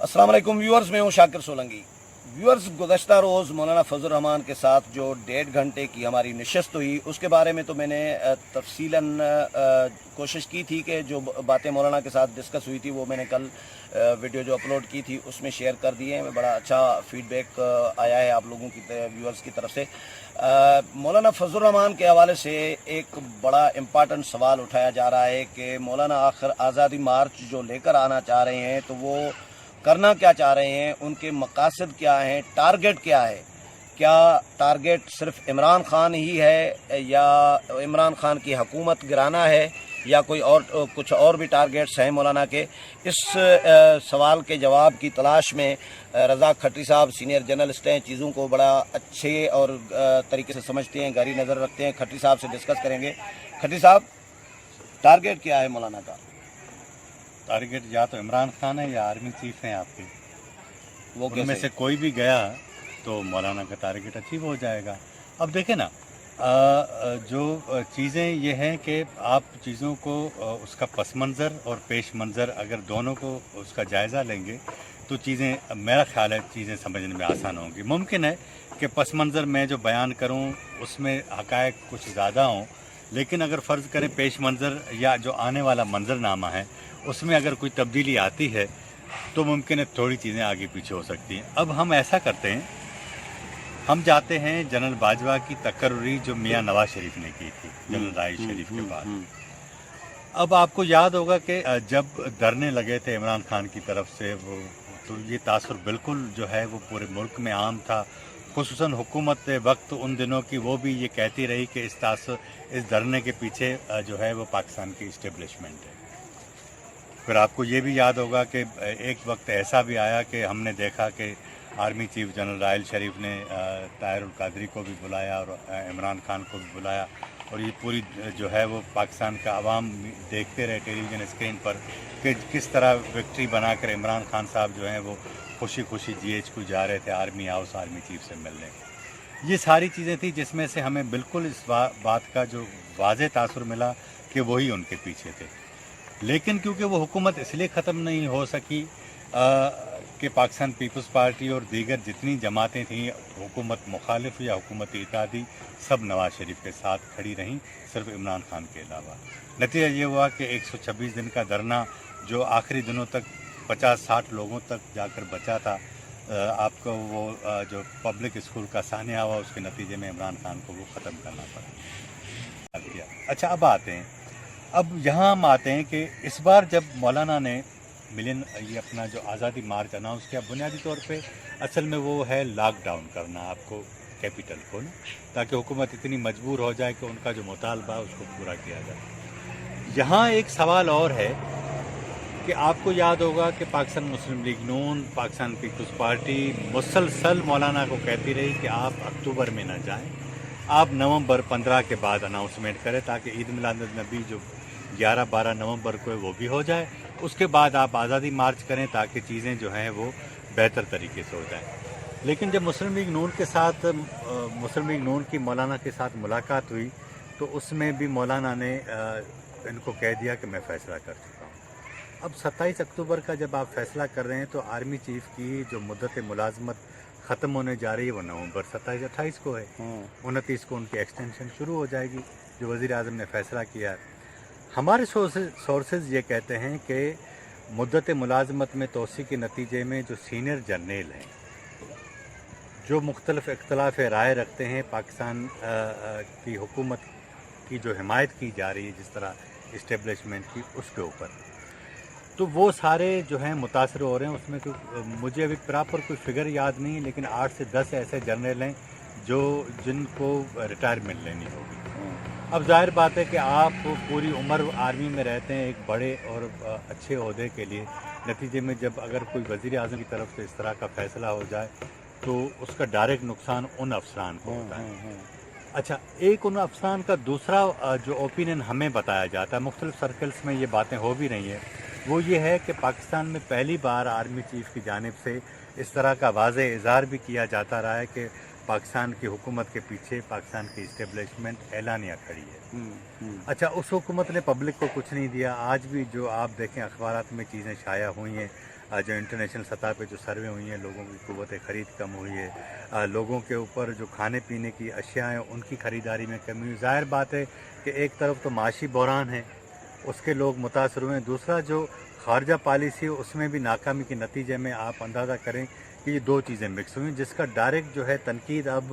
अस्सलाम वालेकुम व्यूअर्स, मैं हूं शाकिर सोलंकी। व्यूअर्स, गुज़श्ता रोज़ मौलाना फजल रहमान के साथ जो 1.5 घंटे की हमारी नशस्त हुई, उसके बारे में तो मैंने तफसीलन कोशिश की थी कि जो बातें मौलाना के साथ डिस्कस हुई थी वो मैंने कल वीडियो जो अपलोड की थी उसमें शेयर कर दिए हैं। बड़ा अच्छा फीडबैक आया है आप लोगों की व्यूअर्स की तरफ से। मौलाना फजल रहमान के हवाले से एक बड़ा इम्पॉर्टेंट सवाल उठाया जा रहा है कि मौलाना आखिर आज़ादी मार्च जो लेकर आना चाह रहे हैं तो वो करना क्या चाह रहे हैं, उनके मकासद क्या हैं, टारगेट क्या है। क्या टारगेट सिर्फ इमरान खान ही है या इमरान खान की हुकूमत गिराना है या कोई और कुछ और भी टारगेट्स हैं मौलाना के। इस सवाल के जवाब की तलाश में रज़ाक खट्टी साहब सीनियर जर्नलिस्ट हैं, चीज़ों को बड़ा अच्छे और तरीके से समझते हैं, गहरी नज़र रखते हैं। खट्टी साहब से डिस्कस करेंगे। खट्टी साहब, टारगेट क्या है मौलाना का? टारगेट या तो इमरान खान है या आर्मी चीफ हैं आपके, वो उनमें से कोई भी गया तो मौलाना का टारगेट अचीव हो जाएगा। अब देखें ना, जो चीज़ें ये हैं कि आप चीज़ों को उसका पस मंज़र और पेश मंज़र अगर दोनों को उसका जायज़ा लेंगे तो चीज़ें, मेरा ख्याल है, चीज़ें समझने में आसान होंगी। मुमकिन है कि पस मंज़र मैं जो बयान करूं उसमें हक़ाइक़ कुछ ज़्यादा हों, लेकिन अगर फ़र्ज़ करें पेश मंज़र या जो आने वाला मंज़रनामा है उसमें अगर कोई तब्दीली आती है तो मुमकिन है थोड़ी चीज़ें आगे पीछे हो सकती हैं। अब हम ऐसा करते हैं, हम जाते हैं जनरल बाजवा की तकर्री जो मियाँ नवाज शरीफ ने की थी जनरल राइस शरीफ के बाद। अब आपको याद होगा कि जब धरने लगे थे इमरान खान की तरफ से वो, तो ये तासुर बिल्कुल जो है वो पूरे मुल्क में आम था। खुसूसन हुकूमत वक्त उन दिनों की वो भी ये कहती रही कि इस धरने के पीछे जो है वो पाकिस्तान की इस्टेब्लिशमेंट है। फिर आपको ये भी याद होगा कि एक वक्त ऐसा भी आया कि हमने देखा कि आर्मी चीफ जनरल राइल शरीफ ने ताहिर कादरी को भी बुलाया और इमरान खान को भी बुलाया, और ये पूरी जो है वो पाकिस्तान का आवाम देखते रहे टेलीविज़न स्क्रीन पर कि किस तरह विक्ट्री बनाकर इमरान खान साहब जो हैं वो खुशी खुशी GH जा रहे थे आर्मी हाउस आर्मी चीफ से मिलने। ये सारी चीज़ें थी जिसमें से हमें बिल्कुल इस बात का जो वाज़ेह तासुर मिला कि वही उनके पीछे थे। लेकिन क्योंकि वो हुकूमत इसलिए ख़त्म नहीं हो सकी कि पाकिस्तान पीपल्स पार्टी और दीगर जितनी जमातें थीं, हुकूमत मुखालिफ या हुकूमत इत्तेहादी, सब नवाज शरीफ के साथ खड़ी रहीं, सिर्फ इमरान खान के अलावा। नतीजा ये हुआ कि 126 दिन का धरना जो आखिरी दिनों तक 50-60 लोगों तक जाकर बचा था, आपको वो जो पब्लिक स्कूल का सानिया हुआ, उसके नतीजे में इमरान खान को वो ख़त्म करना पड़ा। अच्छा, अब आते हैं, अब यहाँ हम आते हैं कि इस बार जब मौलाना ने ये अपना जो आज़ादी मार्च अनाउंस किया, बुनियादी तौर पे असल में वो है लॉकडाउन करना आपको कैपिटल को ना, ताकि हुकूमत इतनी मजबूर हो जाए कि उनका जो मुतालबा उसको पूरा किया जाए। यहाँ एक सवाल और है कि आपको याद होगा कि पाकिस्तान मुस्लिम लीग नून, पाकिस्तान पीपल्स पार्टी मुसलसल मौलाना को कहती रही कि आप अक्टूबर में ना जाएँ, आप नवंबर 15 के बाद अनाउंसमेंट करें ताकि ईद मिलाद नबी जो 11-12 नवंबर को है वो भी हो जाए। उसके बाद आप आज़ादी मार्च करें ताकि चीज़ें जो हैं वो बेहतर तरीके से हो जाएं। लेकिन जब मुस्लिम लीग नून के साथ मुस्लिम लीग नून की मौलाना के साथ मुलाकात हुई तो उसमें भी मौलाना ने इनको कह दिया कि मैं फ़ैसला कर चुका हूँ। अब 27 अक्टूबर का जब आप फ़ैसला कर रहे हैं तो आर्मी चीफ़ की जो मुद्दत मुलाजमत ख़त्म होने जा रही है वो नवंबर 27-28 को है। 29 को उनकी एक्सटेंशन शुरू हो जाएगी जो वज़ीर आज़म ने फ़ैसला किया है। हमारे सोर्सेज ये कहते हैं कि मुद्दत मुलाजमत में तोसी के नतीजे में जो सीनियर जर्नल हैं, जो मुख्तलिफ इख्तलाफ राय रखते हैं पाकिस्तान की हुकूमत की जो हिमायत की जा रही है जिस तरह इस्टेब्लिशमेंट की, उसके ऊपर, तो वो सारे जो हैं मुतासर हो रहे हैं। उसमें मुझे अभी प्रॉपर कोई फिगर याद नहीं है, लेकिन 8 से 10 ऐसे जर्नल हैं जिनको रिटायरमेंट लेनी होगी। अब जाहिर बात है कि आप पूरी उम्र आर्मी में रहते हैं एक बड़े और अच्छे ओहदे के लिए, नतीजे में जब अगर कोई वज़ीर आज़म की तरफ से इस तरह का फ़ैसला हो जाए तो उसका डायरेक्ट नुकसान उन अफसरान को होता है। अच्छा, एक उन अफसरान का दूसरा जो ओपिनियन हमें बताया जाता है, मुख्तलिफ सर्कल्स में ये बातें हो भी रही हैं, वो ये है कि पाकिस्तान में पहली बार आर्मी चीफ़ की जानिब से इस तरह का वाज़ेह इज़हार भी किया जाता रहा है कि पाकिस्तान की हुकूमत के पीछे पाकिस्तान की इस्टेब्लिशमेंट एलानिया खड़ी है। अच्छा, उस हुकूमत ने पब्लिक को कुछ नहीं दिया। आज भी जो आप देखें अखबारात में चीज़ें शाया हुई हैं, जो इंटरनेशनल सतह पे जो सर्वे हुई हैं, लोगों की क़ुव्वत ख़रीद कम हुई है, लोगों के ऊपर जो खाने पीने की अशिया हैं उनकी ख़रीदारी में कमी हुई। ज़ाहिर बात है कि एक तरफ तो माशी बहरान है, उसके लोग मुतासर हुए हैं, दूसरा जो खारजा पॉलिसी है उसमें भी नाकामी के नतीजे में आप अंदाज़ा करें कि ये दो चीज़ें मिक्स हुई, जिसका डायरेक्ट जो है तनकीद अब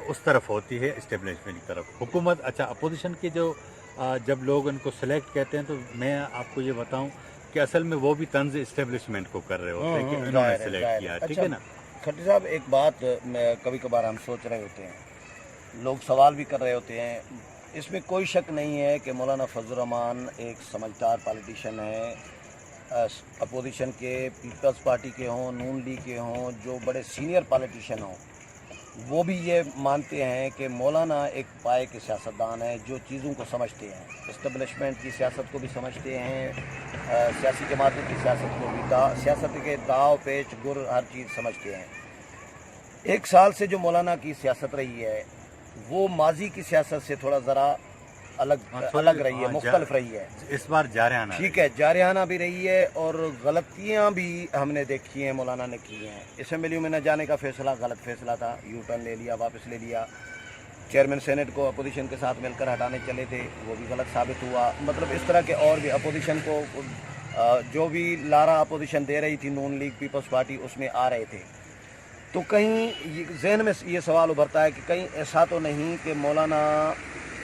उस तरफ होती है, इस्टेब्लिशमेंट की तरफ। हुकूमत, अच्छा अपोजिशन की जो जब लोग उनको सेलेक्ट कहते हैं तो मैं आपको ये बताऊं कि असल में वो भी तंज इस्टेब्लिशमेंट को कर रहे होते हैं कि उन्होंने सेलेक्ट किया, ठीक है ना। खट्टी साहब, एक बात कभी कभार हम सोच रहे होते हैं, लोग सवाल भी कर रहे होते हैं, इसमें कोई शक नहीं है कि मौलाना फजल रहमान एक समझदार पॉलिटिशियन है। अपोजिशन के, पीपल्स पार्टी के हों, नून लीग के हों, जो बड़े सीनियर पॉलिटिशियन हों, वो भी ये मानते हैं कि मौलाना एक पाए के सियासतदान है जो चीज़ों को समझते हैं, इस्टेब्लिशमेंट की सियासत को भी समझते हैं, सियासी जमातों की सियासत को भी, सियासत के दाव पेच गुर हर चीज़ समझते हैं। एक साल से जो मौलाना की सियासत रही है वो माजी की सियासत से थोड़ा ज़रा अलग रही है, मुख्तलिफ रही है। इस बार जारहाना, ठीक है, जारहाना भी रही है और गलतियां भी हमने देखी हैं, मौलाना ने की हैं। असेंबली में न जाने का फैसला गलत फैसला था, यू टर्न ले लिया, वापस ले लिया। चेयरमैन सेनेट को अपोजिशन के साथ मिलकर हटाने चले थे, वो भी गलत साबित हुआ। मतलब इस तरह के और भी अपोजिशन को जो भी लारा अपोजिशन दे रही थी, नून लीग, पीपल्स पार्टी, उसमें आ रहे थे। तो कहीं जहन में ये सवाल उभरता है कि कहीं ऐसा तो नहीं कि मौलाना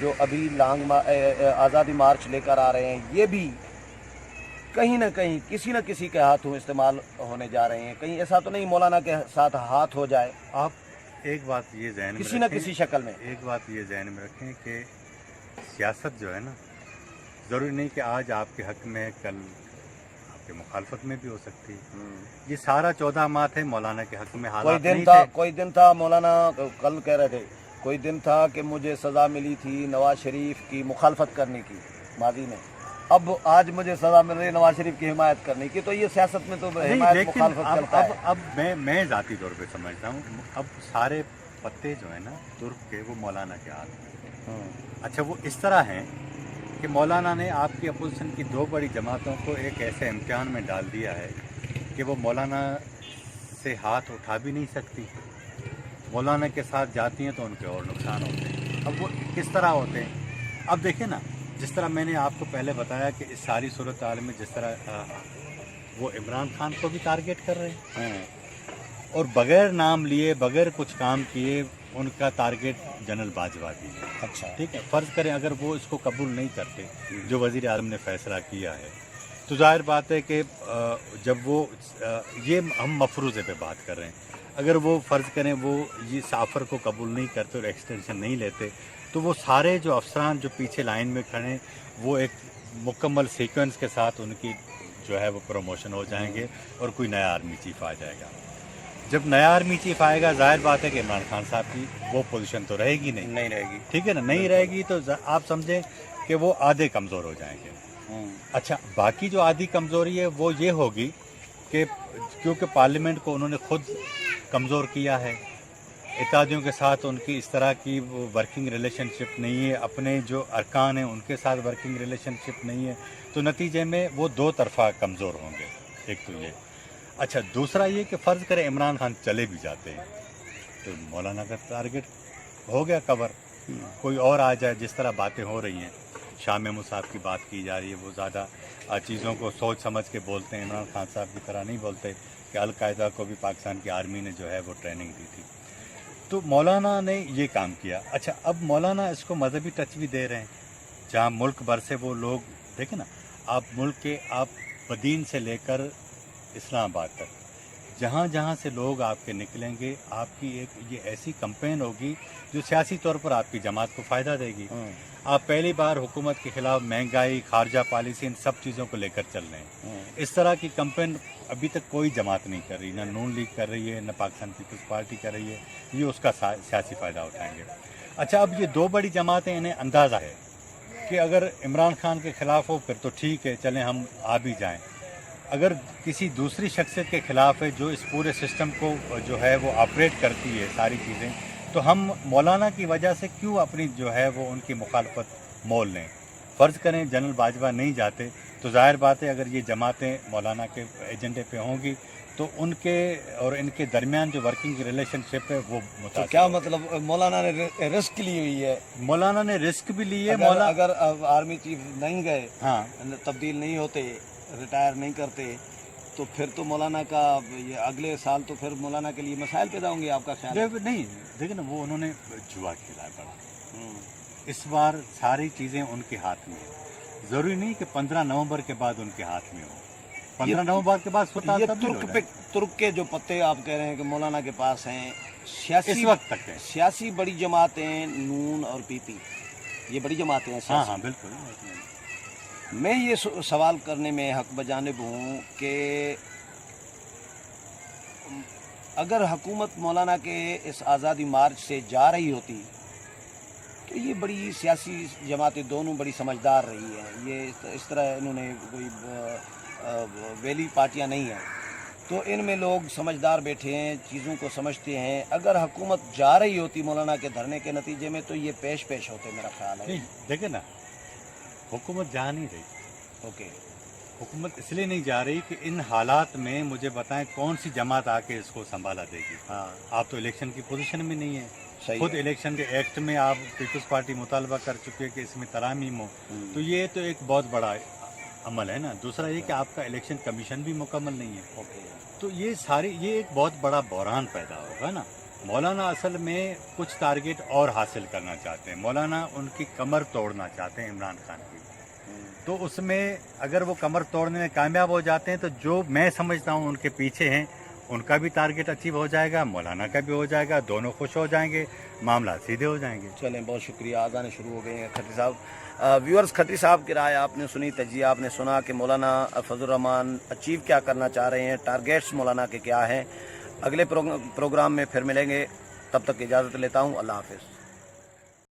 जो अभी आज़ादी मार्च लेकर आ रहे हैं, ये भी कहीं ना कहीं किसी न किसी के हाथों इस्तेमाल होने जा रहे हैं, कहीं ऐसा तो नहीं मौलाना के साथ हाथ हो जाए। आप एक बात ये जहन में किसी न किसी शक्ल में एक बात ये जहन में रखें कि सियासत जो है ना, ज़रूरी नहीं कि आज आपके हक में, कल आपके मुखालफत में भी हो सकती है। ये सारा 14 माह थे मौलाना के हक में, हालात नहीं थे। कोई दिन था मौलाना कल कह रहे थे, कोई दिन था कि मुझे सज़ा मिली थी नवाज शरीफ की मुखालफत करने की माजी में, अब आज मुझे सज़ा मिल रही है नवाज शरीफ की हिमायत करने की। तो ये सियासत में तो हिमायत मुखालफत चलता है। अब मैं ज़ाती तौर पे समझता हूँ, अब सारे पत्ते जो है ना तुर्क के, वो मौलाना के हाथ में। अच्छा, वो इस तरह हैं कि मौलाना ने आपकी अपोजिशन की दो बड़ी जमातों को एक ऐसे इम्तिहान में डाल दिया है कि वो मौलाना से हाथ उठा भी नहीं सकती, मौलाना के साथ जाती हैं तो उनके और नुकसान होते हैं। अब वो किस तरह होते हैं, अब देखिए ना, जिस तरह मैंने आपको पहले बताया कि इस सारी सूरत हाल में जिस तरह वो इमरान खान को भी टारगेट कर रहे हैं और बग़ैर नाम लिए, बग़ैर कुछ काम किए उनका टारगेट जनरल बाजवा भी है। अच्छा, ठीक है, फ़र्ज़ करें अगर वो इसको कबूल नहीं करते जो वज़ीर आज़म ने फ़ैसला किया है, तो ज़ाहिर बात है कि जब वो ये हम मफरूज़े पे बात कर रहे हैं, अगर वो फ़र्ज़ करें वो ये साफ़र को कबूल नहीं करते और एक्सटेंशन नहीं लेते, तो वो सारे जो अफसरान जो पीछे लाइन में खड़े, वो एक मुकम्मल सीक्वेंस के साथ उनकी जो है वो प्रमोशन हो जाएंगे और कोई नया आर्मी चीफ आ जाएगा। जब नया आर्मी चीफ आएगा, जाहिर बात है कि इमरान खान साहब की वो पोजीशन तो रहेगी नहीं रहेगी, ठीक है ना, नहीं रहेगी, तो आप समझें कि वो आधे कमज़ोर हो जाएंगे। अच्छा, बाकी जो आधी कमज़ोरी है वो ये होगी कि क्योंकि पार्लियामेंट को उन्होंने खुद कमज़ोर किया है, इत्तेहादियों के साथ उनकी इस तरह की वर्किंग रिलेशनशिप नहीं है, अपने जो अरकान हैं उनके साथ वर्किंग रिलेशनशिप नहीं है, तो नतीजे में वो दो तरफा कमज़ोर होंगे। एक तो ये। अच्छा, दूसरा ये कि फ़र्ज़ करें इमरान खान चले भी जाते हैं तो मौलाना का टारगेट हो गया कवर, कोई और आ जाए। जिस तरह बातें हो रही हैं, शाह महमूद साहब की बात की जा रही है, वो ज़्यादा चीज़ों को सोच समझ के बोलते हैं, इमरान खान साहब की तरह नहीं बोलते कि अलकायदा को भी पाकिस्तान की आर्मी ने जो है वो ट्रेनिंग दी थी। तो मौलाना ने ये काम किया। अच्छा, अब मौलाना इसको मजहबी टच भी दे रहे हैं, जहाँ मुल्क भर से वो लोग, देखें ना आप, मुल्क के आप बदीन से लेकर इस्लामाबाद तक, जहाँ जहाँ से लोग आपके निकलेंगे, आपकी एक ये ऐसी कैंपेन होगी जो सियासी तौर पर आपकी जमात को फ़ायदा देगी। आप पहली बार हुकूमत के ख़िलाफ़ महंगाई, खारजा पॉलिसी, इन सब चीज़ों को लेकर चल रहे हैं। इस तरह की कैंपेन अभी तक कोई जमात नहीं कर रही, ना नून लीग कर रही है, ना पाकिस्तान पीपल्स पार्टी कर रही है, ये उसका सियासी फ़ायदा उठाएंगे। अच्छा, अब ये दो बड़ी जमातें, इन्हें अंदाज़ा है कि अगर इमरान खान के ख़िलाफ़ हो फिर तो ठीक है, चलें हम आ भी जाएँ। अगर किसी दूसरी शख्सियत के ख़िलाफ़ है जो इस पूरे सिस्टम को जो है वो ऑपरेट करती है सारी चीज़ें, तो हम मौलाना की वजह से क्यों अपनी जो है वो उनकी मुखालफत मोल लें। फ़र्ज़ करें जनरल बाजवा नहीं जाते تو ظاہر بات ہے اگر یہ جماعتیں مولانا کے ایجنڈے پہ ہوں گی تو ان کے اور ان کے درمیان جو ورکنگ ریلیشن شپ ہے وہ تو متاثر کیا ہوگی۔ مطلب مولانا نے رسک لی ہوئی ہے؟ مولانا نے رسک بھی لی ہے اگر آرمی چیف نہیں گئے، ہاں تبدیل نہیں ہوتے، ریٹائر نہیں کرتے، تو پھر تو مولانا کا یہ اگلے سال تو پھر مولانا کے لیے مسائل پیدا ہوں گے، آپ کا خیال ہے؟ نہیں دیکھیں نا، وہ انہوں نے جوا کھیلا ہے بڑا، ہوں۔ اس بار ساری چیزیں ان کے ہاتھ میں ہیں۔ ضروری نہیں کہ 15 نومبر کے بعد ان کے ہاتھ میں ہو، 15 نومبر کے بعد سلطان یہ تبدیل ہو جائے۔ ترک کے جو پتے آپ کہہ رہے ہیں کہ مولانا کے پاس ہیں، اس سیاسی وقت تک ہے۔ سیاسی بڑی جماعتیں نون اور پی پی، یہ بڑی جماعتیں ہیں ہاں سیاسی۔ ہاں بالکل۔ میں یہ سوال کرنے میں حق بجانب ہوں کہ اگر حکومت مولانا کے اس آزادی مارچ سے جا رہی ہوتی تو یہ بڑی سیاسی جماعتیں دونوں بڑی سمجھدار رہی ہیں، یہ اس طرح انہوں نے کوئی ویلی پارٹیاں نہیں ہیں، تو ان میں لوگ سمجھدار بیٹھے ہیں، چیزوں کو سمجھتے ہیں۔ اگر حکومت جا رہی ہوتی مولانا کے دھرنے کے نتیجے میں تو یہ پیش ہوتے، میرا خیال ہے۔ نہیں دیکھیں نا، حکومت جا نہیں رہی، اوکے، حکومت اس لیے نہیں جا رہی کہ ان حالات میں مجھے بتائیں کون سی جماعت آ کے اس کو سنبھالا دے گی۔ ہاں آپ تو الیکشن کی پوزیشن میں نہیں ہے، صحیح خود ہے۔ الیکشن کے ایکٹ میں آپ پیپلز پارٹی مطالبہ کر چکے ہیں کہ اس میں ترامیم ہو، ہوں۔ تو یہ تو ایک بہت بڑا عمل ہے نا۔ دوسرا یہ کہ آپ کا الیکشن کمیشن بھی مکمل نہیں ہے، اوکے، تو یہ ایک بہت بڑا بحران پیدا ہوگا نا۔ مولانا اصل میں کچھ ٹارگیٹ اور حاصل کرنا چاہتے ہیں، مولانا ان کی کمر توڑنا چاہتے ہیں عمران خان کی، تو اس میں اگر وہ کمر توڑنے میں کامیاب ہو جاتے ہیں تو جو میں سمجھتا ہوں ان کے پیچھے ہیں ان کا بھی ٹارگیٹ اچیو ہو جائے گا، مولانا کا بھی ہو جائے گا، دونوں خوش ہو جائیں گے، معاملات سیدھے ہو جائیں گے۔ چلیں، بہت شکریہ، آزانے شروع ہو گئے ہیں کھٹری صاحب۔ ویورز، کھٹری صاحب کی رائے آپ نے سنی، تجزیہ آپ نے سنا کہ مولانا فضل الرحمان اچیو کیا کرنا چاہ رہے ہیں، ٹارگیٹس مولانا کے کیا ہیں۔ اگلے پروگرام میں پھر ملیں گے، تب تک اجازت لیتا ہوں، اللہ حافظ۔